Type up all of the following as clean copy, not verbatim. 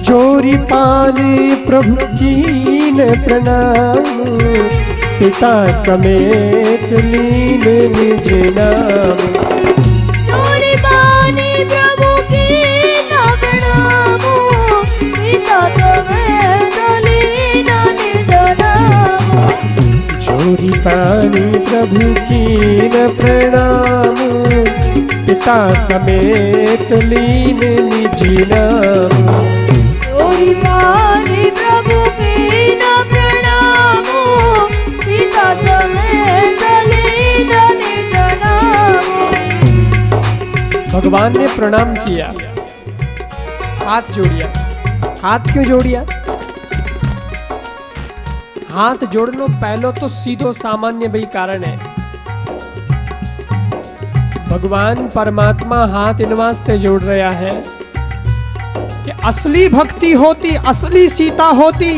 जोरी पानी प्रभु कीन प्रणाम, पिता समेत लीन निज नाम। जोरी पानी प्रभु कीन प्रणाम, पिता समेत लीन निज नाम। जोरी पानी प्रभु कीन प्रणाम, पिता समेत लीन निज नाम। जोरी पानी प्रभु कीन प्रणाम, पिता समेत लीन निज नाम। भगवान ने प्रणाम किया, हाथ जोड़िया। हाथ क्यों जोड़िया? हाथ जोड़नो पहलो तो सीधो सामान्य भाई कारण है। भगवान परमात्मा हाथ इन वास्ते जोड़ रहा है कि असली भक्ति होती, असली सीता होती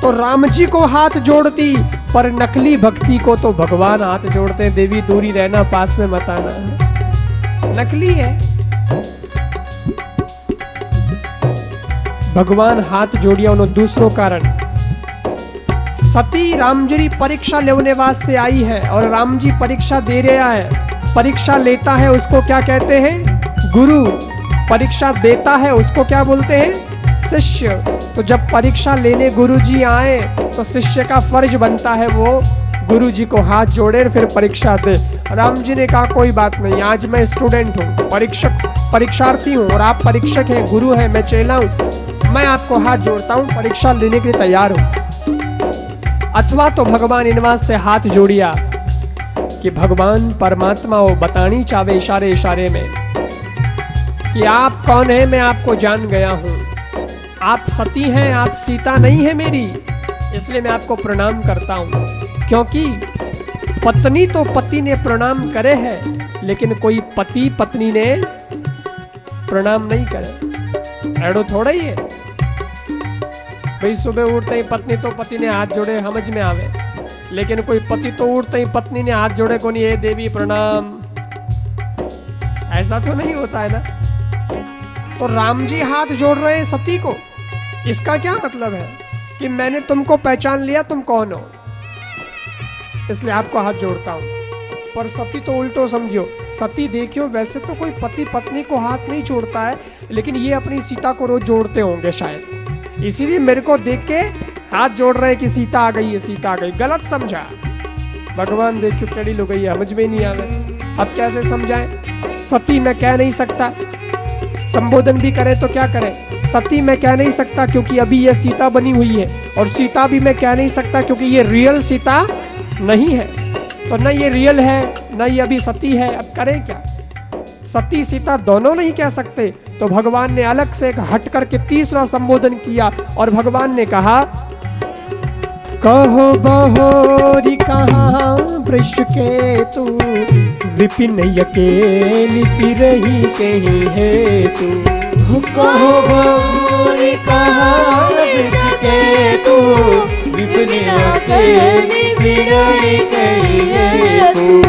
तो राम जी को हाथ जोड़ती, पर नकली भक्ति को तो भगवान हाथ जोड़ते। देवी दूरी रहना, पास में मत आना, नकली है। भगवान हाथ जोड़िया उन्होंने दूसरों कारण। सती राम जी परीक्षा लेने वास्ते आई है और राम जी परीक्षा दे रहा है। परीक्षा लेता है उसको क्या कहते हैं? गुरु। परीक्षा देता है उसको क्या बोलते हैं? शिष्य। तो जब परीक्षा लेने गुरु जी आए तो शिष्य का फर्ज बनता है वो गुरु जी को हाथ जोड़े फिर परीक्षा दे। राम जी ने कहा कोई बात नहीं, आज मैं स्टूडेंट हूँ, परीक्षार्थी हूँ और आप परीक्षक हैं, गुरु है, मैं चेला हूँ, मैं आपको हाथ जोड़ता हूँ, परीक्षा लेने के लिए तैयार हूँ। अथवा तो भगवान इन वास्ते हाथ जोड़िया कि भगवान परमात्मा वो बतानी चाहे इशारे इशारे में कि आप कौन है, मैं आपको जान गया हूं, आप सती हैं, आप सीता नहीं है मेरी, इसलिए मैं आपको प्रणाम करता हूं। क्योंकि पत्नी तो पति ने प्रणाम करे है, लेकिन कोई पति पत्नी ने प्रणाम नहीं करे। ऐडो थोड़ा ही है भाई, सुबह उठते ही पत्नी तो पति ने हाथ जोड़े, समझ में आवे, लेकिन कोई पति तो उठते ही पत्नी ने हाथ जोड़े को नहीं, ये देवी प्रणाम, ऐसा तो नहीं होता है ना। तो राम जी हाथ जोड़ रहे हैं सती को, इसका क्या मतलब है कि मैंने तुमको पहचान लिया, तुम कौन हो, इसलिए आपको हाथ जोड़ता हूं। पर सती तो उल्टो समझो, सती देखियो वैसे तो कोई पति पत्नी को हाथ नहीं जोड़ता है, लेकिन ये अपनी सीता को रोज जोड़ते होंगे शायद, इसीलिए मेरे को देख के हाथ जोड़ रहे हैं कि सीता आ गई है, सीता आ गई। गलत समझा। भगवान देखियो कड़ी लो गई है, समझ में नहीं आवे, अब कैसे समझाएं? सती मैं कह नहीं सकता, संबोधन भी करे तो क्या करे, सती मैं कह नहीं सकता क्योंकि अभी ये सीता बनी हुई है, और सीता भी मैं कह नहीं सकता क्योंकि ये रियल सीता नहीं है। तो न ये रियल है न ये अभी सती है, अब करें क्या? सती सीता दोनों नहीं कह सकते, तो भगवान ने अलग से एक हट करके तीसरा संबोधन किया और भगवान ने कहा, कहो बहोरी कहाँ वृष के तू, विपिन अकेली फिरही कहीं है तू। कहो बहोरी कहाँ वृष के तू, विपिन अकेली फिरही कहीं है तू।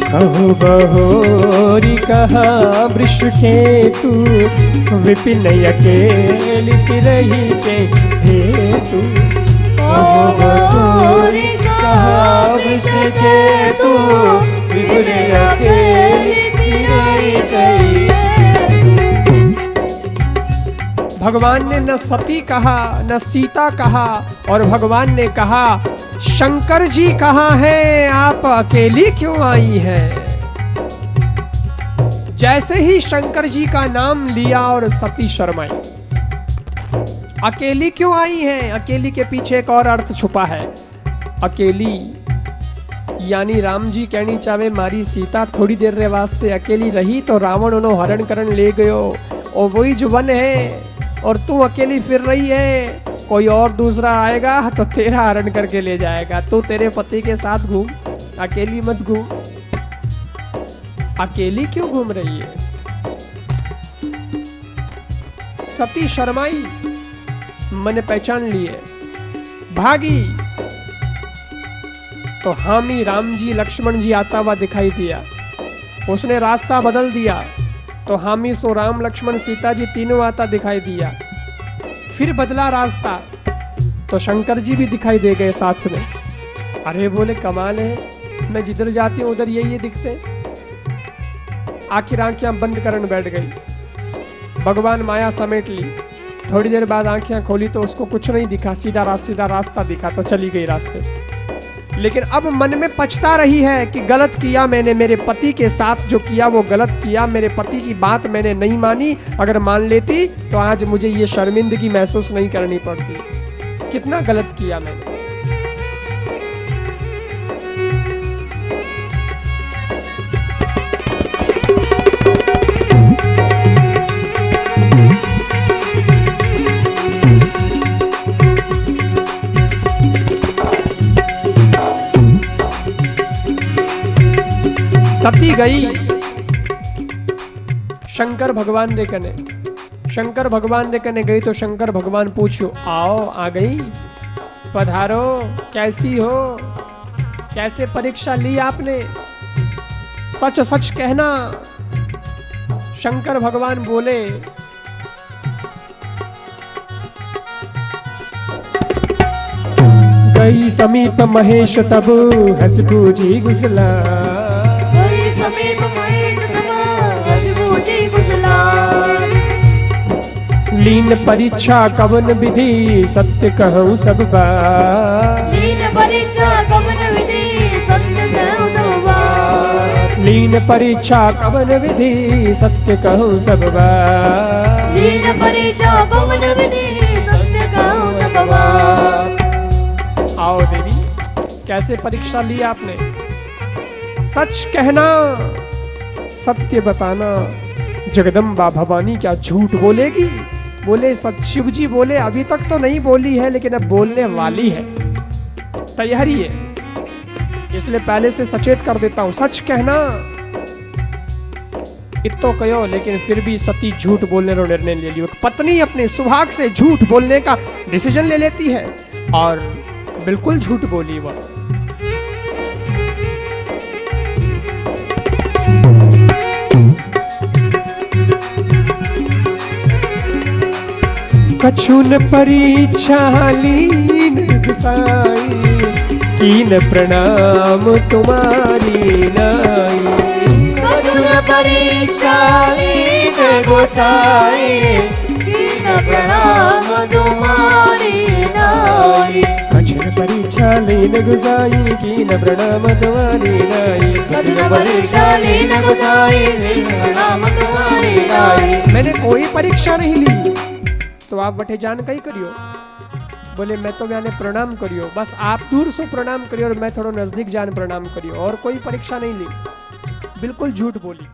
कहो बहोरी कहाँ वृष के तू, विपिन अकेली फिरही कहीं तू। कहो बहोरी कहाँ वृष के तू, विपिन अकेली फिरही कहीं है तू। भगवान ने न सती कहा न सीता कहा, और भगवान ने कहा शंकर जी कहाँ हैं, आप अकेली क्यों आई हैं? जैसे ही शंकर जी का नाम लिया और सती शर्माई। अकेली क्यों आई हैं? अकेली के पीछे एक और अर्थ छुपा है। अकेली यानी राम जी कहनी चाहे मारी सीता थोड़ी देर रे वास्ते अकेली रही तो रावण उन्होंने हरण करन ले गयो, और वही जो वन है और तू अकेली फिर रही है, कोई और दूसरा आएगा तो तेरा हरण करके ले जाएगा। तू तेरे पति के साथ घूम, अकेली मत घूम। अकेली क्यों घूम रही है? सती शर्माई, मैंने पहचान लिए, भागी। तो हामी राम जी लक्ष्मण जी आता हुआ दिखाई दिया, उसने रास्ता बदल दिया, तो हामी सो राम लक्ष्मण सीता जी तीनों आता दिखाई दिया। फिर बदला रास्ता तो शंकर जी भी दिखाई दे गए साथ में। अरे बोले कमाल है, मैं जिधर जाती हूँ उधर ये दिखते। आखिर आंखें बंद करने बैठ गई, भगवान माया समेट ली। थोड़ी देर बाद आंखें खोली तो उसको कुछ नहीं दिखा, सीधा रास्ता दिखा तो चली गई रास्ते। लेकिन अब मन में पछता रही है कि गलत किया मैंने, मेरे पति के साथ जो किया वो गलत किया, मेरे पति की बात मैंने नहीं मानी। अगर मान लेती तो आज मुझे ये शर्मिंदगी महसूस नहीं करनी पड़ती। कितना गलत किया मैंने। सती गई शंकर भगवान रे कने। शंकर भगवान रे कने गई तो शंकर भगवान पूछो, आओ आ गई, पधारो, कैसी हो, कैसे परीक्षा ली आपने, सच सच कहना। शंकर भगवान बोले, गई समीप महेश तब हंस बूझी गुजला, समीप महेश तब हंस बूझी गुजला। लीन परीक्षा कवन विधि सत्य कहूँ सब बात, लीन परीक्षा कवन विधि सत्य कहूँ सब बात, लीन परीक्षा कवन विधि सत्य कहूँ सब बात, लीन परीक्षा कवन विधि सत्य कहूँ सब बात। आओ देवी, कैसे परीक्षा ली आपने, सच कहना, सत्य बताना। जगदम्बा भवानी क्या झूठ बोलेगी? बोले सच। शिव जी बोले अभी तक तो नहीं बोली है, लेकिन अब बोलने वाली है, तैयारी है, इसलिए पहले से सचेत कर देता हूं। सच कहना इतो कहो, लेकिन फिर भी सती झूठ बोलने का निर्णय ले लियो। पत्नी अपने सुहाग से झूठ बोलने का डिसीजन ले लेती है और बिल्कुल झूठ बोली वह। कछुन परीक्षा लीन गुसाई, कीन प्रणाम तुम्हारी नाई। कछुन परीक्षा लीन गुसाई, कीन प्रणाम तुम्हारी नाई। कछुन परीक्षा लीन गुसाई, कीन प्रणाम तुम्हारी नाई। कछुन परीक्षा लीन गुसाई, कीन प्रणाम तुम्हारी नाई। मैंने कोई परीक्षा नहीं ली, तो आप बठे जान कही करियो। बोले मैं तो जाने प्रणाम करियो, बस आप दूर से प्रणाम करियो और मैं थोड़ा नजदीक जान प्रणाम करियो, और कोई परीक्षा नहीं ली। बिल्कुल झूठ बोली।